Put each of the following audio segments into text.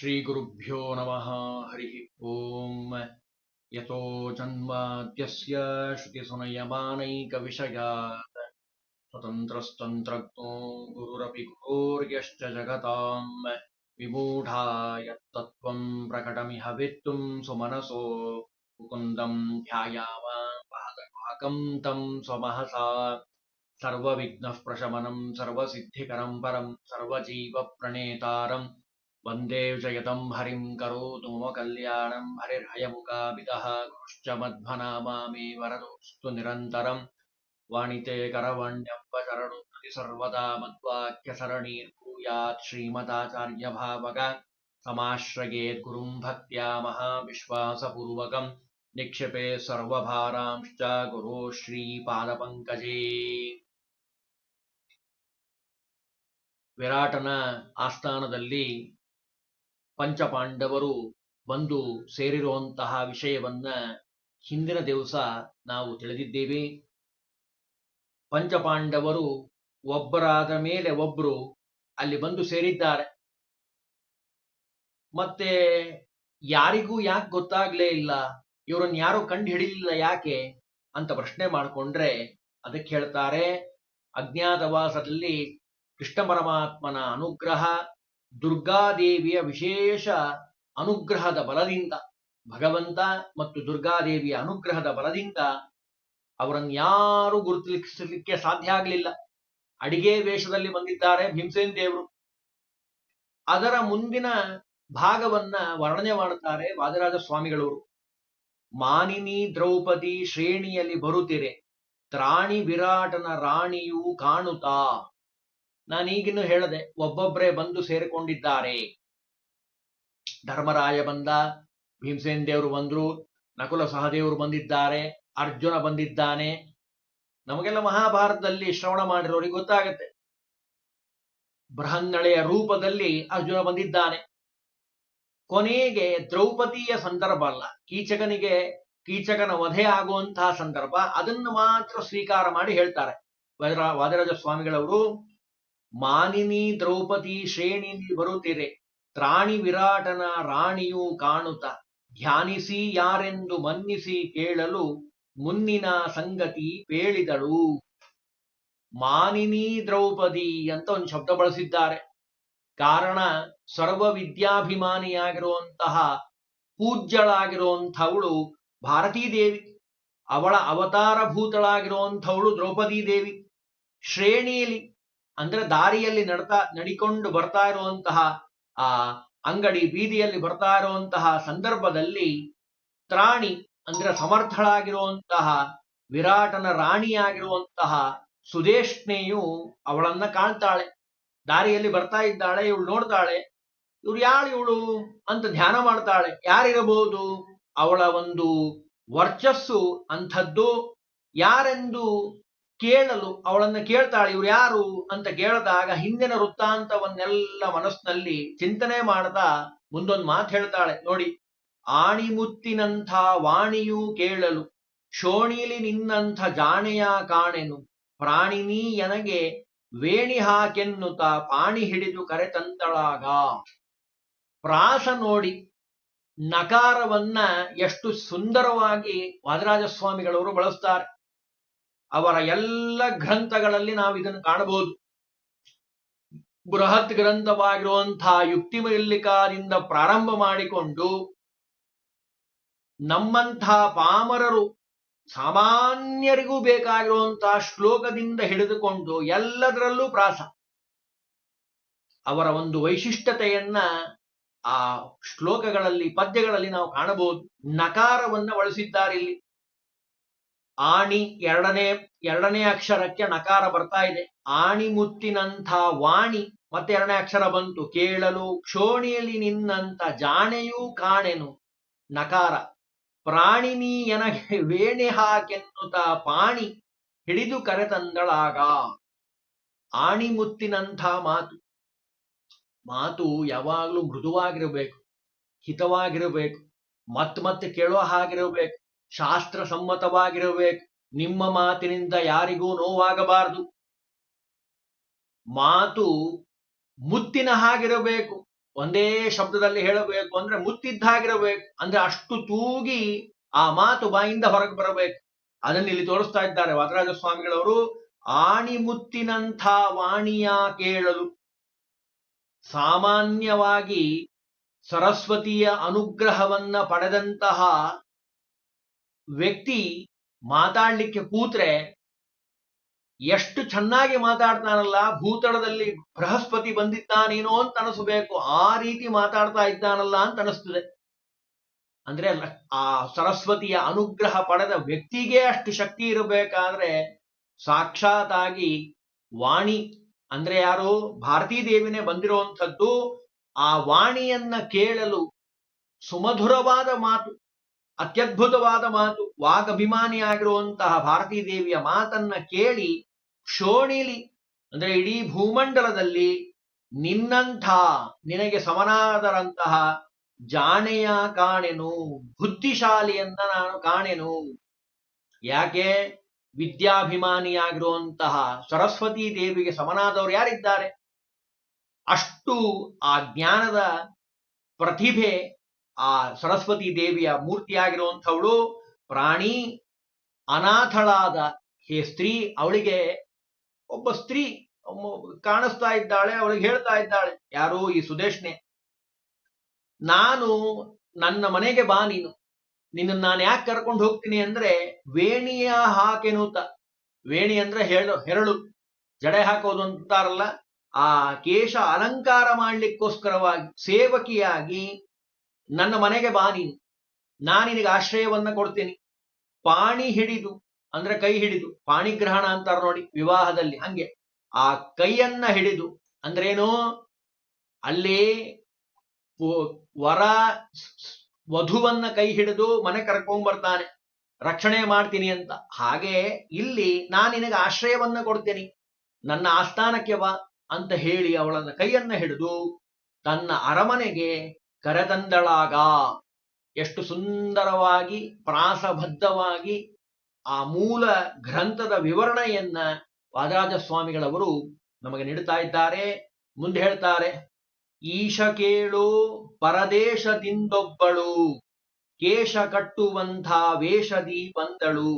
श्रीगुरुभ्यो नमः। हरिः ओम्। यतो जन्माद्यस्य श्रुतिसुनयमानैकविषयात् स्वतन्त्रस्तन्त्रज्ञो गुरुरपि गुरोर्यश्च जगताम् विमूढा यत्तत्त्वम् प्रकटमिह वेत्तुम् सुमनसो मुकुन्दम् ध्यायामापादपाकम् तम् स्वमहसा सर्वविघ्नः प्रशमनम् सर्वसिद्धिकरम् परम् सर्वजीवप्रणेतारम् वन्दे विजयतं हरिं करोतु मम कल्याणं हरिर्हयमुखाभितः गुरुश्च मध्वनामा मे वरदोऽस्तु निरन्तरम् वाणिते करवण्यम्बचरणो हृदि सर्वदा मद्वाक्यसरणीर्भूयात् श्रीमदाचार्यभावग समाश्रयेत् गुरुं भक्त्या महाविश्वासपूर्वकं निक्षेपे सर्वभारांश्च गुरो ಶ್ರೀಪಾದಪಂಕಜೇ. ವಿರಾಟನ ಆಸ್ಥಾನದಲ್ಲಿ ಪಂಚಪಾಂಡವರು ಬಂದು ಸೇರಿರುವಂತಹ ವಿಷಯವನ್ನ ಹಿಂದಿನ ದಿವಸ ನಾವು ತಿಳಿದಿದ್ದೇವೆ. ಪಂಚಪಾಂಡವರು ಒಬ್ಬರಾದ ಮೇಲೆ ಒಬ್ರು ಅಲ್ಲಿ ಬಂದು ಸೇರಿದ್ದಾರೆ. ಮತ್ತೆ ಯಾರಿಗೂ ಯಾಕೆ ಗೊತ್ತಾಗ್ಲೇ ಇಲ್ಲ, ಇವರನ್ನು ಯಾರು ಕಂಡು ಹಿಡಿಲಿಲ್ಲ ಯಾಕೆ ಅಂತ ಪ್ರಶ್ನೆ ಮಾಡಿಕೊಂಡ್ರೆ ಅದಕ್ಕೆ ಹೇಳ್ತಾರೆ, ಅಜ್ಞಾತವಾಸದಲ್ಲಿ ಕೃಷ್ಣ ಪರಮಾತ್ಮನ ಅನುಗ್ರಹ, ದುರ್ಗಾದೇವಿಯ ವಿಶೇಷ ಅನುಗ್ರಹದ ಬಲದಿಂದ, ಭಗವಂತ ಮತ್ತು ದುರ್ಗಾದೇವಿಯ ಅನುಗ್ರಹದ ಬಲದಿಂದ ಅವರನ್ನು ಯಾರು ಗುರುತಿಸಲಿಕ್ಕೆ ಸಾಧ್ಯ ಆಗಲಿಲ್ಲ. ಅಡಿಗೆ ವೇಷದಲ್ಲಿ ಬಂದಿದ್ದಾರೆ ಭೀಮಸೇನ ದೇವರು. ಅದರ ಮುಂದಿನ ಭಾಗವನ್ನ ವರ್ಣನೆ ಮಾಡುತ್ತಾರೆ ವಾದಿರಾಜ ಸ್ವಾಮಿಗಳವರು. ಮಾನಿನಿ ದ್ರೌಪದಿ ಶ್ರೇಣಿಯಲ್ಲಿ ಬರುತ್ತಿರೆ, ತ್ರಾಣಿ ವಿರಾಟನ ರಾಣಿಯೂ ಕಾಣುತ್ತಾ. ನಾನೀಗಿನ್ನು ಹೇಳದೆ, ಒಬ್ಬೊಬ್ಬರೇ ಬಂದು ಸೇರಿಕೊಂಡಿದ್ದಾರೆ. ಧರ್ಮರಾಯ ಬಂದ, ಭೀಮಸೇನ ದೇವರು ಬಂದ್ರು, ನಕುಲ ಸಹದೇವರು ಬಂದಿದ್ದಾರೆ, ಅರ್ಜುನ ಬಂದಿದ್ದಾನೆ. ನಮಗೆಲ್ಲ ಮಹಾಭಾರತದಲ್ಲಿ ಶ್ರವಣ ಮಾಡಿರೋರಿಗೆ ಗೊತ್ತಾಗತ್ತೆ. ಬೃಹನ್ನಳೆಯ ರೂಪದಲ್ಲಿ ಅರ್ಜುನ ಬಂದಿದ್ದಾನೆ. ಕೊನೆಗೆ ದ್ರೌಪದಿಯ ಸಂದರ್ಭ ಅಲ್ಲ, ಕೀಚಕನ ವಧೆ ಆಗುವಂತಹ ಸಂದರ್ಭ, ಅದನ್ನು ಮಾತ್ರ ಸ್ವೀಕಾರ ಮಾಡಿ ಹೇಳ್ತಾರೆ ವಾದಿರಾಜ ಸ್ವಾಮಿಗಳವರು. ಮಾನಿನಿ ದ್ರೌಪದಿ ಶ್ರೇಣಿಯಲ್ಲಿ ಬರುತ್ತಿರೆ, ತ್ರಾಣಿ ವಿರಾಟನ ರಾಣಿಯೂ ಕಾಣುತ್ತ, ಧ್ಯಾನಿಸಿ ಯಾರೆಂದು ಮನ್ನಿಸಿ ಕೇಳಲು ಮುನ್ನಿನ ಸಂಗತಿ ಪೇಳಿದಳು. ಮಾನಿನಿ ದ್ರೌಪದಿ ಅಂತ ಒಂದು ಶಬ್ದ ಬಳಸಿದ್ದಾರೆ. ಕಾರಣ, ಸರ್ವ ವಿದ್ಯಾಭಿಮಾನಿಯಾಗಿರುವಂತಹ ಪೂಜ್ಯಳಾಗಿರುವಂಥವಳು ಭಾರತೀ ದೇವಿ, ಅವಳ ಅವತಾರಭೂತಳಾಗಿರುವಂಥವಳು ದ್ರೌಪದಿ ದೇವಿ. ಶ್ರೇಣಿಯಲ್ಲಿ ಅಂದ್ರೆ ದಾರಿಯಲ್ಲಿ ನಡಿಕೊಂಡು ಬರ್ತಾ ಇರುವಂತಹ ಆ ಅಂಗಡಿ ಬೀದಿಯಲ್ಲಿ ಬರ್ತಾ ಇರುವಂತಹ ಸಂದರ್ಭದಲ್ಲಿ ತ್ರಾಣಿ ಅಂದ್ರೆ ಸಮರ್ಥಳಾಗಿರುವಂತಹ ವಿರಾಟನ ರಾಣಿಯಾಗಿರುವಂತಹ ಸುದೇಶ್ನೆಯು ಅವಳನ್ನ ಕಾಣ್ತಾಳೆ. ದಾರಿಯಲ್ಲಿ ಬರ್ತಾ ಇದ್ದಾಳೆ, ಇವಳು ನೋಡ್ತಾಳೆ, ಇವ್ರು ಯಾಳು ಇವಳು ಅಂತ ಧ್ಯಾನ ಮಾಡ್ತಾಳೆ. ಯಾರಿರಬಹುದು? ಅವಳ ಒಂದು ವರ್ಚಸ್ಸು ಅಂಥದ್ದು. ಯಾರೆಂದು ಕೇಳಲು ಅವಳನ್ನ ಕೇಳ್ತಾಳೆ, ಇವ್ರು ಯಾರು ಅಂತ ಕೇಳಿದಾಗ ಹಿಂದಿನ ವೃತ್ತಾಂತವನ್ನೆಲ್ಲ ಮನಸ್ಸಿನಲ್ಲಿ ಚಿಂತನೆ ಮಾಡ್ತಾ ಮುಂದೊಂದು ಮಾತು ಹೇಳ್ತಾಳೆ ನೋಡಿ. ಆಣಿಮುತ್ತಿನಂಥ ವಾಣಿಯೂ ಕೇಳಲು, ಶೋಣಿಲಿ ನಿನ್ನಂಥ ಜಾಣೆಯ ಕಾಣೆನು, ಪ್ರಾಣಿನೀ ಎನಗೆ ವೇಣಿ ಹಾಕೆನ್ನುತ್ತ ಪಾಣಿ ಹಿಡಿದು ಕರೆತಂತಳಾಗ. ಪ್ರಾಸ ನೋಡಿ, ನಕಾರವನ್ನ ಎಷ್ಟು ಸುಂದರವಾಗಿ ವಾದಿರಾಜ ಸ್ವಾಮಿಗಳವರು ಬಳಸ್ತಾರೆ. ಅವರ ಎಲ್ಲ ಗ್ರಂಥಗಳಲ್ಲಿ ನಾವು ಇದನ್ನು ಕಾಣಬಹುದು. ಬೃಹತ್ ಗ್ರಂಥವಾಗಿರುವಂತಹ ಯುಕ್ತಿಮಲ್ಲಿಕಾದಿಂದ ಪ್ರಾರಂಭ ಮಾಡಿಕೊಂಡು ನಮ್ಮಂತಹ ಪಾಮರರು ಸಾಮಾನ್ಯರಿಗೂ ಬೇಕಾಗಿರುವಂತಹ ಶ್ಲೋಕದಿಂದ ಹಿಡಿದುಕೊಂಡು ಎಲ್ಲದರಲ್ಲೂ ಪ್ರಾಸ. ಅವರ ಒಂದು ವೈಶಿಷ್ಟ್ಯತೆಯನ್ನ ಆ ಶ್ಲೋಕಗಳಲ್ಲಿ, ಪದ್ಯಗಳಲ್ಲಿ ನಾವು ಕಾಣಬಹುದು. ನಕಾರವನ್ನ ಬಳಸಿದ್ದಾರೆ ಇಲ್ಲಿ. ಆಣಿ ಎರಡನೇ ಅಕ್ಷರಕ್ಕೆ ನಕಾರ ಬರ್ತಾ ಇದೆ. ಆಣಿ ಮುತ್ತಿನಂಥ ವಾಣಿ ಮತ್ತೆ ಎರಡನೇ ಅಕ್ಷರ ಬಂತು. ಕೇಳಲು ಕ್ಷೋಣಿಯಲ್ಲಿ ನಿನ್ನಂಥ ಜಾಣೆಯೂ ಕಾಣೆನು, ನಕಾರ. ಪ್ರಾಣಿನಿ ಎನಗೆ ವೇಣಿ ಹಾಕೆನ್ನುತ್ತ ಪಾಣಿ ಹಿಡಿದು ಕರೆತಂದಳಾಗ. ಆಣಿ ಮುತ್ತಿನಂಥ ಮಾತು ಯಾವಾಗಲೂ ಮೃದುವಾಗಿರಬೇಕು, ಹಿತವಾಗಿರಬೇಕು, ಮತ್ತೆ ಕೇಳೋ ಹಾಗಿರಬೇಕು, ಶಾಸ್ತ್ರ ಸಮ್ಮತವಾಗಿರಬೇಕು. ನಿಮ್ಮ ಮಾತಿನಿಂದ ಯಾರಿಗೂ ನೋವಾಗಬಾರದು. ಮಾತು ಮುತ್ತಿನ ಹಾಗಿರಬೇಕು. ಒಂದೇ ಶಬ್ದದಲ್ಲಿ ಹೇಳಬೇಕು ಅಂದ್ರೆ ಮುತ್ತಿದ್ದಾಗಿರಬೇಕು, ಅಂದ್ರೆ ಅಷ್ಟು ತೂಗಿ ಆ ಮಾತು ಬಾಯಿಂದ ಹೊರಗೆ ಬರಬೇಕು. ಅದನ್ನು ಇಲ್ಲಿ ತೋರಿಸ್ತಾ ಇದ್ದಾರೆ ವಾದರಾಜ ಸ್ವಾಮಿಗಳವರು. ಆಣಿಮುತ್ತಿನಂಥ ವಾಣಿಯ ಕೇಳಲು. ಸಾಮಾನ್ಯವಾಗಿ ಸರಸ್ವತಿಯ ಅನುಗ್ರಹವನ್ನ ಪಡೆದಂತಹ ವ್ಯಕ್ತಿ ಮಾತಾಡ್ಲಿಕ್ಕೆ ಕೂತ್ರೆ ಎಷ್ಟು ಚೆನ್ನಾಗಿ ಮಾತಾಡ್ತಾನಲ್ಲ, ಭೂತಳದಲ್ಲಿ ಬೃಹಸ್ಪತಿ ಬಂದಿದ್ದಾನೇನೋ ಅಂತ ಅನಿಸ್ಬೇಕು, ಆ ರೀತಿ ಮಾತಾಡ್ತಾ ಇದ್ದಾನಲ್ಲ ಅಂತ ಅನಿಸ್ತದೆ. ಅಂದ್ರೆ ಆ ಸರಸ್ವತಿಯ ಅನುಗ್ರಹ ಪಡೆದ ವ್ಯಕ್ತಿಗೆ ಅಷ್ಟು ಶಕ್ತಿ ಇರಬೇಕಾದ್ರೆ ಸಾಕ್ಷಾತ್ ಆಗಿ ವಾಣಿ ಅಂದ್ರೆ ಯಾರು, ಭಾರತೀ ದೇವಿನೇ ಬಂದಿರುವಂಥದ್ದು. ಆ ವಾಣಿಯನ್ನ ಕೇಳಲು ಸುಮಧುರವಾದ ಮಾತು, ಅತ್ಯದ್ಭುತವಾದ ಮಾತು, ವಾಗಭಿಮಾನಿಯಾಗಿರುವಂತಹ ಭಾರತೀ ದೇವಿಯ ಮಾತನ್ನ ಕೇಳಿ ಶೋಣಿಲಿ ಅಂದ್ರೆ ಇಡೀ ಭೂಮಂಡಲದಲ್ಲಿ ನಿನ್ನಂಥ ನಿನಗೆ ಸಮನಾದರಂತಹ ಜಾಣೆಯ ಕಾಣೆನು, ಬುದ್ಧಿಶಾಲಿಯನ್ನ ನಾನು ಕಾಣೆನು. ಯಾಕೆ? ವಿದ್ಯಾಭಿಮಾನಿಯಾಗಿರುವಂತಹ ಸರಸ್ವತೀ ದೇವಿಗೆ ಸಮನಾದವರು ಯಾರಿದ್ದಾರೆ? ಅಷ್ಟು ಆ ಜ್ಞಾನದ ಪ್ರತಿಭೆ ಆ ಸರಸ್ವತೀ ದೇವಿಯ ಮೂರ್ತಿಯಾಗಿರುವಂಥವಳು. ಪ್ರಾಣಿ ಅನಾಥಳಾದ ಹೇ ಸ್ತ್ರೀ, ಅವಳಿಗೆ ಒಬ್ಬ ಸ್ತ್ರೀ ಕಾಣಿಸ್ತಾ ಇದ್ದಾಳೆ, ಅವಳಿಗೆ ಹೇಳ್ತಾ ಇದ್ದಾಳೆ, ಯಾರು? ಈ ಸುದೇಶ್ನೆ, ನಾನು ನನ್ನ ಮನೆಗೆ ಬಾ, ನಿನ್ನ ನಾನು ಯಾಕೆ ಕರ್ಕೊಂಡು ಹೋಗ್ತೀನಿ ಅಂದ್ರೆ ವೇಣಿಯ ಹಾಕೆನುತ. ವೇಣಿ ಅಂದ್ರೆ ಹೆರಳು, ಜಡೆ ಹಾಕೋದು ಅಂತಾರಲ್ಲ, ಆ ಕೇಶ ಅಲಂಕಾರ ಮಾಡ್ಲಿಕ್ಕೋಸ್ಕರವಾಗಿ ಸೇವಕಿಯಾಗಿ ನನ್ನ ಮನೆಗೆ ಬಾ, ನಾನು ನಿನಗೆ ಆಶ್ರಯವನ್ನ ಕೊಡ್ತೀನಿ. ಪಾಣಿ ಹಿಡಿದು ಅಂದ್ರೆ ಕೈ ಹಿಡಿದು, ಪಾಣಿಗ್ರಹಣ ಅಂತಾರ ನೋಡಿ ವಿವಾಹದಲ್ಲಿ, ಹಂಗೆ ಆ ಕೈಯನ್ನ ಹಿಡಿದು ಅಂದ್ರೇನು, ಅಲ್ಲಿ ವರ ವಧುವನ್ನ ಕೈ ಹಿಡಿದು ಮನೆ ಕರ್ಕೊಂಡ್ ಬರ್ತಾನೆ, ರಕ್ಷಣೆ ಮಾಡ್ತೀನಿ ಅಂತ. ಹಾಗೆ ಇಲ್ಲಿ ನಾನು ನಿನಗೆ ಆಶ್ರಯವನ್ನ ಕೊಡ್ತೀನಿ, ನನ್ನ ಆಸ್ಥಾನಕ್ಕೆ ಬಾ ಅಂತ ಹೇಳಿ ಅವಳನ್ನ ಕೈಯನ್ನ ಹಿಡಿದು ತನ್ನ ಅರಮನೆಗೆ ಕರೆತಂದಳಾಗ. ಎಷ್ಟು ಸುಂದರವಾಗಿ ಪ್ರಾಸಬದ್ಧವಾಗಿ ಆ ಮೂಲ ಗ್ರಂಥದ ವಿವರಣೆಯನ್ನ ವಾದರಾಜ ಸ್ವಾಮಿಗಳವರು ನಮಗೆ ನೀಡುತ್ತಾ ಇದ್ದಾರೆ. ಮುಂದೆ ಹೇಳ್ತಾರೆ, ಈಶ ಕೇಳು ಪರದೇಶದಿಂದೊಬ್ಬಳು, ಕೇಶ ಕಟ್ಟುವಂಥ ವೇಷದಿ ಬಂದಳು,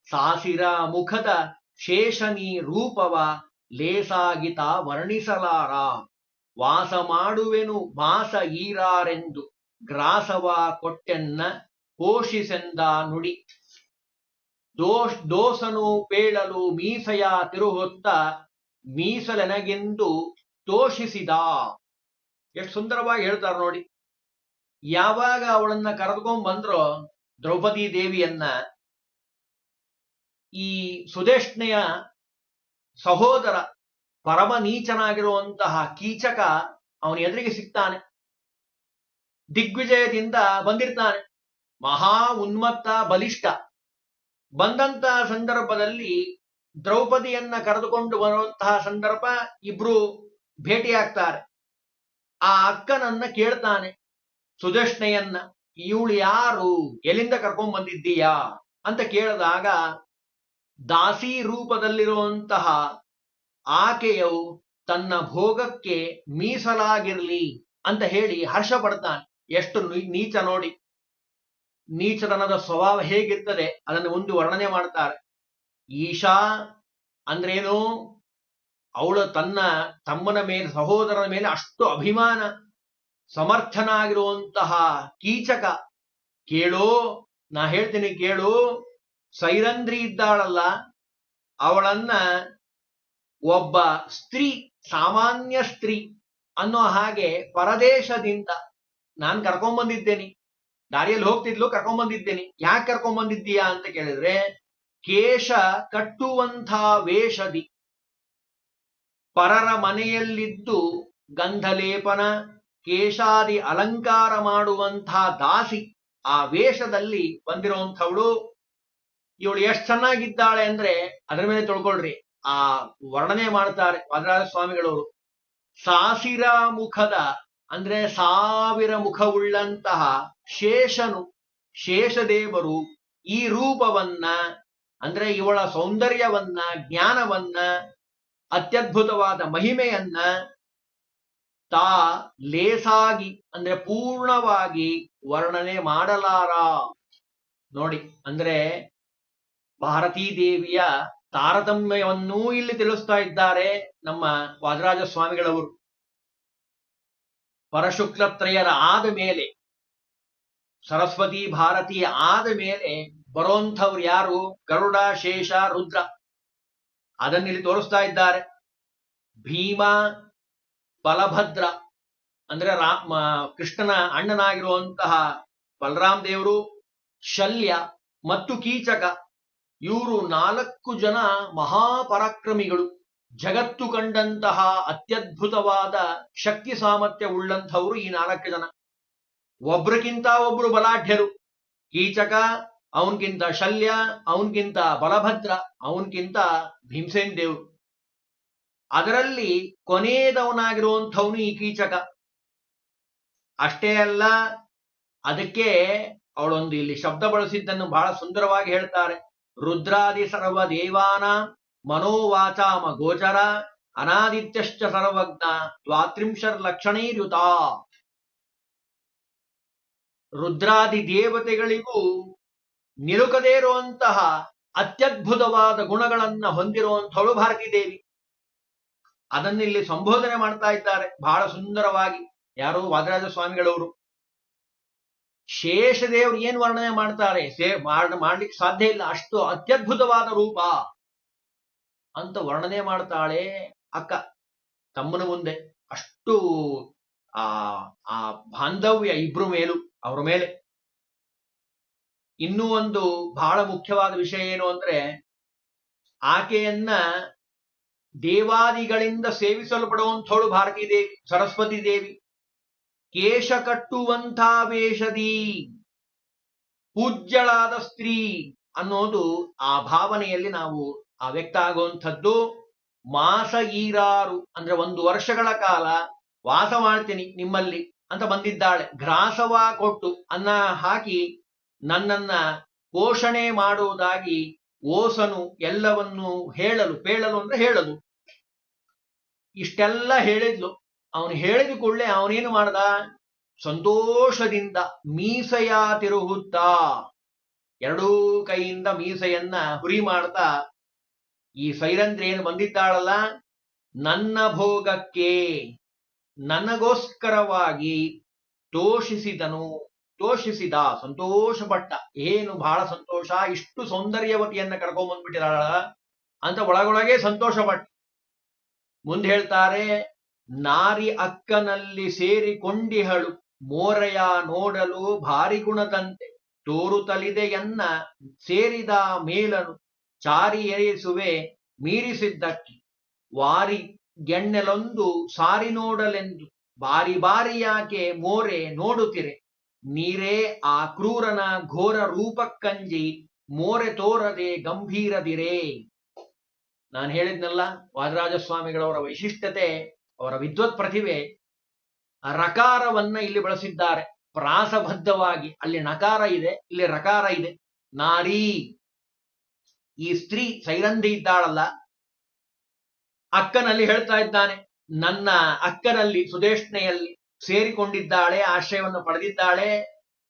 ಸಾಸಿರ ಮುಖದ ಶೇಷನಿ ರೂಪವ ಲೇಸಾಗಿತ ವರ್ಣಿಸಲಾರ, ವಾಸ ಮಾಡುವೆನು ಮಾಸ ಈರಾರೆಂದು ಗ್ರಾಸವ ಕೊಟ್ಟೆನ್ನ ಪೋಷಿಸೆಂದ ನುಡಿ, ದೋಸನು ಪೇಳಲು ಮೀಸೆಯ ತಿರುಹೊತ್ತ ಮೀಸಲೆನಗೆಂದು ತೋಷಿಸಿದ. ಎಷ್ಟು ಸುಂದರವಾಗಿ ಹೇಳ್ತಾರೆ ನೋಡಿ. ಯಾವಾಗ ಅವಳನ್ನ ಕರೆದುಕೊಂಡ್ ಬಂದ್ರೋ ದ್ರೌಪದಿ ದೇವಿಯನ್ನ, ಈ ಸುದೇಶ್ನೆಯ ಸಹೋದರ ಪರಮ ನೀಚನಾಗಿರುವಂತಹ ಕೀಚಕ ಅವನ ಎದುರಿಗೆ ಸಿಗ್ತಾನೆ. ದಿಗ್ವಿಜಯದಿಂದ ಬಂದಿರ್ತಾನೆ, ಮಹಾ ಉನ್ಮತ್ತ ಬಲಿಷ್ಠ. ಬಂದಂತ ಸಂದರ್ಭದಲ್ಲಿ ದ್ರೌಪದಿಯನ್ನ ಕರೆದುಕೊಂಡು ಬರುವಂತಹ ಸಂದರ್ಭ, ಇಬ್ರು ಭೇಟಿಯಾಗ್ತಾರೆ. ಆ ಅಕ್ಕನನ್ನ ಕೇಳ್ತಾನೆ ಸುದೇಶ್ನೆಯನ್ನ, ಇವಳು ಯಾರು, ಎಲ್ಲಿಂದ ಕರ್ಕೊಂಡ್ ಬಂದಿದ್ದೀಯಾ ಅಂತ ಕೇಳಿದಾಗ, ದಾಸಿ ರೂಪದಲ್ಲಿರುವಂತಹ ಆಕೆಯು ತನ್ನ ಭೋಗಕ್ಕೆ ಮೀಸಲಾಗಿರ್ಲಿ ಅಂತ ಹೇಳಿ ಹರ್ಷ ಪಡ್ತಾನೆ. ಎಷ್ಟು ನೀಚ ನೋಡಿ, ನೀಚತನದ ಸ್ವಭಾವ ಹೇಗಿರ್ತದೆ ಅದನ್ನು ಮುಂದೆ ವರ್ಣನೆ ಮಾಡ್ತಾರೆ. ಈಶಾ ಅಂದ್ರೇನು, ಅವಳು ತನ್ನ ತಮ್ಮನ ಮೇಲೆ ಸಹೋದರನ ಮೇಲೆ ಅಷ್ಟು ಅಭಿಮಾನ, ಸಮರ್ಥನಾಗಿರುವಂತಹ ಕೀಚಕ. ಕೇಳು, ನಾ ಹೇಳ್ತೀನಿ ಕೇಳು, ಸೈರಂಧ್ರಿ ಇದ್ದಾಳಲ್ಲ, ಅವಳನ್ನ ಒಬ್ಬ ಸ್ತ್ರೀ, ಸಾಮಾನ್ಯ ಸ್ತ್ರೀ ಅನ್ನೋ ಹಾಗೆ ಪರದೇಶದಿಂದ ನಾನು ಕರ್ಕೊಂಡ್ಬಂದಿದ್ದೇನೆ, ದಾರಿಯಲ್ಲಿ ಹೋಗ್ತಿದ್ಲು ಕರ್ಕೊಂಡ್ಬಂದಿದ್ದೇನೆ. ಯಾಕೆ ಕರ್ಕೊಂಡ್ಬಂದಿದ್ದೀಯಾ ಅಂತ ಕೇಳಿದ್ರೆ, ಕೇಶ ಕಟ್ಟುವಂಥ ವೇಷದಿ, ಪರರ ಮನೆಯಲ್ಲಿದ್ದು ಗಂಧಲೇಪನ ಕೇಶಾದಿ ಅಲಂಕಾರ ಮಾಡುವಂತಹ ದಾಸಿ, ಆ ವೇಷದಲ್ಲಿ ಬಂದಿರುವಂಥವಳು. ಇವಳು ಎಷ್ಟು ಚೆನ್ನಾಗಿದ್ದಾಳೆ ಅಂದ್ರೆ ಅದರ ಮೇಲೆ ತಿಳ್ಕೊಳ್ರಿ. ಆ ವರ್ಣನೆ ಮಾಡ್ತಾರೆ ವಾದರಾಜ ಸ್ವಾಮಿಗಳವರು. ಸಾಸಿರ ಮುಖದ ಅಂದ್ರೆ 1000 ಮುಖವುಳ್ಳಂತಹ ಶೇಷನು, ಶೇಷದೇವರು ಈ ರೂಪವನ್ನ ಅಂದ್ರೆ ಇವಳ ಸೌಂದರ್ಯವನ್ನ, ಜ್ಞಾನವನ್ನ, ಅತ್ಯದ್ಭುತವಾದ ಮಹಿಮೆಯನ್ನ ತಾ ಲೇಸಾಗಿ ಅಂದ್ರೆ ಪೂರ್ಣವಾಗಿ ವರ್ಣನೆ ಮಾಡಲಾರ. ನೋಡಿ, ಅಂದ್ರೆ ಭಾರತೀ ದೇವಿಯ ತಾರತಮ್ಯವನ್ನೂ ಇಲ್ಲಿ ತಿಳಿಸ್ತಾ ಇದ್ದಾರೆ ನಮ್ಮ ವಾದರಾಜ ಸ್ವಾಮಿಗಳವರು. ಪರಶುಕ್ಲತ್ರಯರ ಆದ ಮೇಲೆ, ಸರಸ್ವತಿ ಭಾರತಿ ಆದ ಮೇಲೆ ಬರೋಂಥವ್ರು ಯಾರು? ಗರುಡ, ಶೇಷ, ರುದ್ರ. ಅದನ್ನಿಲ್ಲಿ ತೋರಿಸ್ತಾ ಇದ್ದಾರೆ. ಭೀಮ, ಬಲಭದ್ರ ಅಂದ್ರೆ ಕೃಷ್ಣನ ಅಣ್ಣನಾಗಿರುವಂತಹ ಬಲರಾಮ್ ದೇವರು, ಶಲ್ಯ ಮತ್ತು ಕೀಚಕ, ಇವರು 4 ಜನ ಮಹಾಪರಾಕ್ರಮಿಗಳು. ಜಗತ್ತು ಕಂಡಂತಹ ಅತ್ಯದ್ಭುತವಾದ ಶಕ್ತಿ ಸಾಮರ್ಥ್ಯ ಉಳ್ಳಂಥವರು ಈ 4 ಜನ. ಒಬ್ರಿಗಿಂತ ಒಬ್ರು ಬಲಾಢ್ಯರು. ಕೀಚಕ, ಅವನ್ಗಿಂತ ಶಲ್ಯ, ಅವನ್ಗಿಂತ ಬಲಭದ್ರ, ಅವನ್ಗಿಂತ ಭೀಮಸೇನ್ ದೇವ್ರು. ಅದರಲ್ಲಿ ಕೊನೆಯದವನಾಗಿರುವಂಥವನು ಈ ಕೀಚಕ. ಅಷ್ಟೇ ಅಲ್ಲ, ಅದಕ್ಕೆ ಅವಳೊಂದು ಇಲ್ಲಿ ಶಬ್ದ ಬಳಸಿದ್ದನ್ನು ಬಹಳ ಸುಂದರವಾಗಿ ಹೇಳ್ತಾರೆ. ರುದ್ರಾದಿ ಸರ್ವ ದೇವಾನ ಮನೋವಾಚಾಮ ಗೋಚರ ಅನಾದಿತ್ಯಶ್ಚ ಸರ್ವಜ್ಞ ದ್ವಾತ್ರಿಂಶರ್ ಲಕ್ಷಣೈರ್ಯುತ. ರುದ್ರಾದಿ ದೇವತೆಗಳಿಗೂ ನಿಲುಕದೇ ಇರುವಂತಹ ಅತ್ಯದ್ಭುತವಾದ ಗುಣಗಳನ್ನ ಹೊಂದಿರುವಂಥವಳು ಭಾರತೀ ದೇವಿ. ಅದನ್ನಿಲ್ಲಿ ಸಂಬೋಧನೆ ಮಾಡ್ತಾ ಇದ್ದಾರೆ ಬಹಳ ಸುಂದರವಾಗಿ. ಯಾರು? ವಾದರಾಜ ಸ್ವಾಮಿಗಳವರು. ಶೇಷದೇವರು ಏನ್ ವರ್ಣನೆ ಮಾಡ್ತಾರೆ? ಮಾಡ್ಲಿಕ್ಕೆ ಸಾಧ್ಯ ಇಲ್ಲ, ಅಷ್ಟು ಅತ್ಯದ್ಭುತವಾದ ರೂಪ ಅಂತ ವರ್ಣನೆ ಮಾಡ್ತಾಳೆ ಅಕ್ಕ ತಮ್ಮನ ಮುಂದೆ. ಅಷ್ಟು ಆ ಬಾಂಧವ್ಯ ಇಬ್ರು ಮೇಲೂ, ಅವರ ಮೇಲೆ. ಇನ್ನೂ ಒಂದು ಬಹಳ ಮುಖ್ಯವಾದ ವಿಷಯ ಏನು ಅಂದ್ರೆ, ಆಕೆಯನ್ನ ದೇವಾದಿಗಳಿಂದ ಸೇವಿಸಲ್ಪಡುವಂಥವಳು ಭಾರತೀ ದೇವಿ, ಸರಸ್ವತಿ ದೇವಿ. ಕೇಶ ಕಟ್ಟುವಂಥ ವೇಷದಿ ಪೂಜ್ಯಳಾದ ಸ್ತ್ರೀ ಅನ್ನೋದು ಆ ಭಾವನೆಯಲ್ಲಿ ನಾವು ವ್ಯಕ್ತ ಆಗುವಂಥದ್ದು. ಮಾಸ ಈರಾರು ಅಂದ್ರೆ 1 ವರ್ಷಗಳ ಕಾಲ ವಾಸ ಮಾಡ್ತೀನಿ ನಿಮ್ಮಲ್ಲಿ ಅಂತ ಬಂದಿದ್ದಾಳೆ. ಗ್ರಾಸವ ಕೊಟ್ಟು ಅನ್ನ ಹಾಕಿ ನನ್ನನ್ನ ಪೋಷಣೆ ಮಾಡುವುದಾಗಿ ಓಸನು ಎಲ್ಲವನ್ನು ಪೇಳಲು ಅಂದ್ರೆ ಹೇಳಲು ಇಷ್ಟೆಲ್ಲ ಹೇಳಿದ್ಲು. ಅವನು ಹೇಳಿದ ಕೂಡಲೇ ಅವನೇನು ಮಾಡ್ದ? ಸಂತೋಷದಿಂದ ಮೀಸೆಯ ತಿರುಗುತ್ತಾ 2 ಕೈಯಿಂದ ಮೀಸೆಯನ್ನ ಹುರಿ ಮಾಡ್ತಾ, ಈ ಸೈರಂಧ್ರಿ ಏನು ಬಂದಿದ್ದಾಳಲ್ಲ, ನನ್ನ ಭೋಗಕ್ಕೆ ನನಗೋಸ್ಕರವಾಗಿ ತೋಷಿಸಿದ, ಸಂತೋಷಪಟ್ಟ. ಏನು ಬಹಳ ಸಂತೋಷ, ಇಷ್ಟು ಸೌಂದರ್ಯವತಿಯನ್ನ ಕರ್ಕೊಂಡ್ಬಂದ್ಬಿಟ್ಟಿದಾಳ ಅಂತ ಒಳಗೊಳಗೆ ಸಂತೋಷಪಟ್ಟ. ಮುಂದೆ ಹೇಳ್ತಾರೆ, ನಾರಿ ಅಕ್ಕನಲ್ಲಿ ಸೇರಿಕೊಂಡಿಹಳು ಮೋರೆಯ ನೋಡಲು ಭಾರಿ ಗುಣದಂತೆ ತೋರುತ್ತಲಿದೆಯನ್ನ ಸೇರಿದ ಮೇಲನು ಚಾರಿ ಏರಿಸುವೆ ಮೀರಿಸಿದ್ದಕ್ಕೆ ವಾರಿ ಗೆಣ್ಣೆಲೊಂದು ಸಾರಿ ನೋಡಲೆಂದು ಬಾರಿ ಬಾರಿ ಯಾಕೆ ಮೋರೆ ನೋಡುತ್ತಿರೆ ನೀರೇ ಆ ಕ್ರೂರನ ಘೋರ ರೂಪಕ್ಕಂಜಿ ಮೋರೆ ತೋರದೆ ಗಂಭೀರದಿರೇ. ನಾನು ಹೇಳಿದ್ನಲ್ಲ, ವಾದರಾಜ ಸ್ವಾಮಿಗಳವರ ವೈಶಿಷ್ಟ್ಯತೆ, ಅವರ ವಿದ್ವತ್ ಪ್ರತಿಭೆ. ರಕಾರವನ್ನ ಇಲ್ಲಿ ಬಳಸಿದ್ದಾರೆ ಪ್ರಾಸಬದ್ಧವಾಗಿ. ಅಲ್ಲಿ ನಕಾರ ಇದೆ, ಇಲ್ಲಿ ರಕಾರ ಇದೆ. ನಾರಿ, ಈ ಸ್ತ್ರೀ ಸೈರಂಧಿ ಇದ್ದಾಳಲ್ಲ, ಅಕ್ಕನಲ್ಲಿ ಹೇಳ್ತಾ ಇದ್ದಾನೆ, ನನ್ನ ಅಕ್ಕನಲ್ಲಿ ಸುದೇಶ್ನೆಯಲ್ಲಿ ಸೇರಿಕೊಂಡಿದ್ದಾಳೆ, ಆಶ್ರಯವನ್ನು ಪಡೆದಿದ್ದಾಳೆ.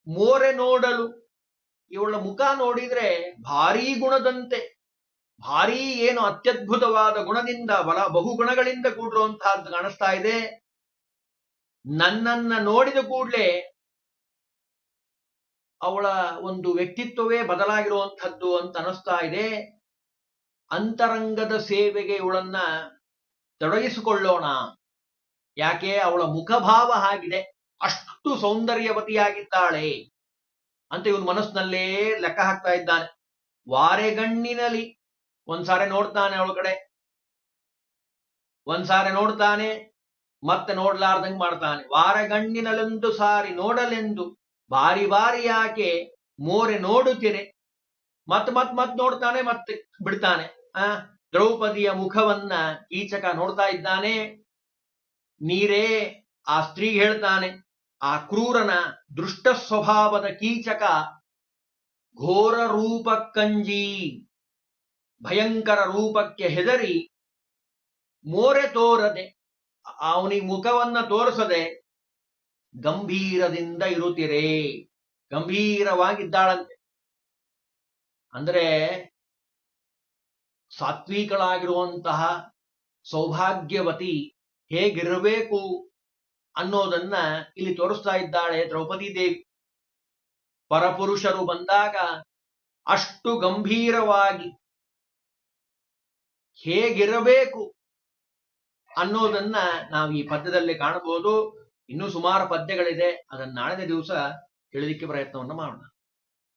ಮೋರೆ ನೋಡಲು, ಇವಳ ಮುಖ ನೋಡಿದ್ರೆ ಭಾರೀ ಗುಣದಂತೆ, ಭಾರೀ ಏನು ಅತ್ಯದ್ಭುತವಾದ ಗುಣದಿಂದ ಬಹುಗುಣಗಳಿಂದ ಕೂಡಿರುವಂತಹದ್ದು ಕಾಣಿಸ್ತಾ ಇದೆ. ನನ್ನನ್ನ ನೋಡಿದ ಕೂಡಲೇ ಅವಳ ಒಂದು ವ್ಯಕ್ತಿತ್ವವೇ ಬದಲಾಗಿರುವಂಥದ್ದು ಅಂತ ಅನಿಸ್ತಾ ಇದೆ. ಅಂತರಂಗದ ಸೇವೆಗೆ ಇವಳನ್ನ ತೊಡಗಿಸಿಕೊಳ್ಳೋಣ. ಯಾಕೆ? ಅವಳ ಮುಖಭಾವ ಆಗಿದೆ, ಅಷ್ಟು ಸೌಂದರ್ಯವತಿಯಾಗಿದ್ದಾಳೆ ಅಂತ ಇವನು ಮನಸ್ಸಿನಲ್ಲೇ ಲೆಕ್ಕ ಹಾಕ್ತಾ ಇದ್ದಾನೆ. ವಾರೆಗಣ್ಣಿನಲ್ಲಿ ಒಂದ್ಸಾರಿ ನೋಡ್ತಾನೆ ಅವಳ ಕಡೆ, ಒಂದ್ಸಾರಿ ನೋಡ್ತಾನೆ, ಮತ್ತೆ ನೋಡ್ಲಾರ್ದಂಗ್ ಮಾಡ್ತಾನೆ. ವಾರೆಗಣ್ಣಿನಲ್ಲೊಂದು ಸಾರಿ ನೋಡಲೆಂದು ಬಾರಿ ಬಾರಿ ಯಾಕೆ ಮೋರೆ ನೋಡುತ್ತಿರೆ. ಮತ್ ನೋಡ್ತಾನೆ, ಮತ್ತೆ ಬಿಡ್ತಾನೆ. ದ್ರೌಪದಿಯ ಮುಖವನ್ನ ಕೀಚಕ ನೋಡ್ತಾ ಇದ್ದಾನೆ. ನೀರೇ, ಆ ಸ್ತ್ರೀ ಹೇಳ್ತಾನೆ, ಆ ಕ್ರೂರನ ದೃಷ್ಟ ಸ್ವಭಾವದ ಕೀಚಕ ಘೋರ ರೂಪಕ್ಕಂಜಿ, ಭಯಂಕರ ರೂಪಕ್ಕೆ ಹೆದರಿ ಮೋರೆ ತೋರದೆ, ಅವನಿಗೆ ಮುಖವನ್ನ ತೋರಿಸದೆ ಗಂಭೀರದಿಂದ ಇರುತ್ತೀರೇ, ಗಂಭೀರವಾಗಿದ್ದಾಳಂತೆ. ಅಂದ್ರೆ ಸಾತ್ವಿಕಳಾಗಿರುವಂತಹ ಸೌಭಾಗ್ಯವತಿ ಹೇಗಿರಬೇಕು ಅನ್ನೋದನ್ನ ಇಲ್ಲಿ ತೋರಿಸ್ತಾ ಇದ್ದಾಳೆ ದ್ರೌಪದಿ ದೇವಿ. ಪರಪುರುಷರು ಬಂದಾಗ ಅಷ್ಟು ಗಂಭೀರವಾಗಿ ಹೇಗಿರಬೇಕು ಅನ್ನೋದನ್ನ ನಾವು ಈ ಪದ್ಯದಲ್ಲಿ ಕಾಣಬಹುದು. ಇನ್ನೂ ಸುಮಾರು ಪದ್ಯಗಳಿದೆ, ಅದನ್ನ ನಾಳಿನ ದಿವಸ ತಿಳಿಲಿಕ್ಕೆ ಪ್ರಯತ್ನವನ್ನು ಮಾಡೋಣ.